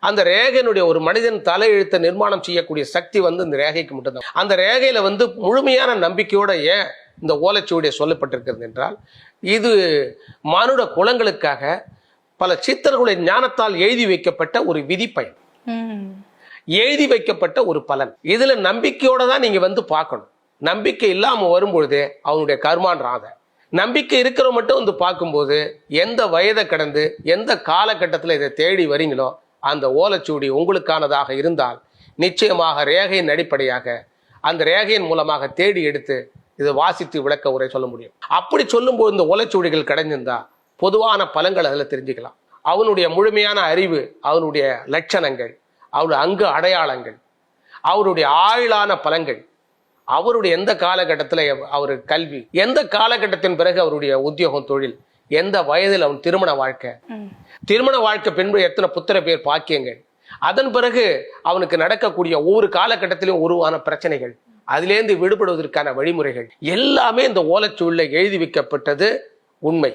அந்த ரேகையினுடைய ஒரு மனிதன் தலையெழுத்தை நிர்மாணம் செய்யக்கூடிய சக்தி இந்த ரேகைக்கு மட்டும்தான். அந்த ரேகையில முழுமையான நம்பிக்கையோட ஏன் இந்த ஓலைச்சுவடியை சொல்லப்பட்டிருக்கிறது என்றால், இது மானுட குலங்களுக்காக பல சித்தர்களுடைய ஞானத்தால் எழுதி வைக்கப்பட்ட ஒரு விதிப்பயன், எழுதி வைக்கப்பட்ட ஒரு பலன். இதுல நம்பிக்கையோட தான் நீங்க பார்க்கணும். நம்பிக்கை இல்லாம வரும்பொழுது அவனுடைய கர்மான்றாத. நம்பிக்கை இருக்கிற மட்டும் பார்க்கும்போது எந்த வயதை கடந்து எந்த காலகட்டத்தில் இதை தேடி வரீங்களோ அந்த ஓலைச்சுவடி உங்களுக்கானதாக இருந்தால் நிச்சயமாக ரேகையின் அடிப்படையாக அந்த ரேகையின் மூலமாக தேடி எடுத்து இதை வாசித்து விளக்க உரை சொல்ல முடியும். அப்படி சொல்லும்போது இந்த ஓலைச்சுவடிகள் கிடைஞ்சிருந்தா பொதுவான பலன்கள் அதில் தெரிஞ்சுக்கலாம். அவனுடைய முழுமையான அறிவு, அவனுடைய லட்சணங்கள், அவருடைய அங்கு அடையாளங்கள், அவருடைய ஆழான பலன்கள், அவருடைய எந்த காலகட்டத்தில் அவர் கல்வி, எந்த காலகட்டத்தின் பிறகு அவருடைய உத்தியோகம், தொழில், எந்த வயதில் அவன் திருமண வாழ்க்கை பின்பு எத்தனை புத்திர பேர் பாக்கியங்கள், அதன் பிறகு அவனுக்கு நடக்கக்கூடிய ஒவ்வொரு காலகட்டத்திலும் உருவான பிரச்சனைகள், அதிலேருந்து விடுபடுவதற்கான வழிமுறைகள் எல்லாமே இந்த ஓலைச்சுவடியில் எழுதி வைக்கப்பட்டது உண்மை.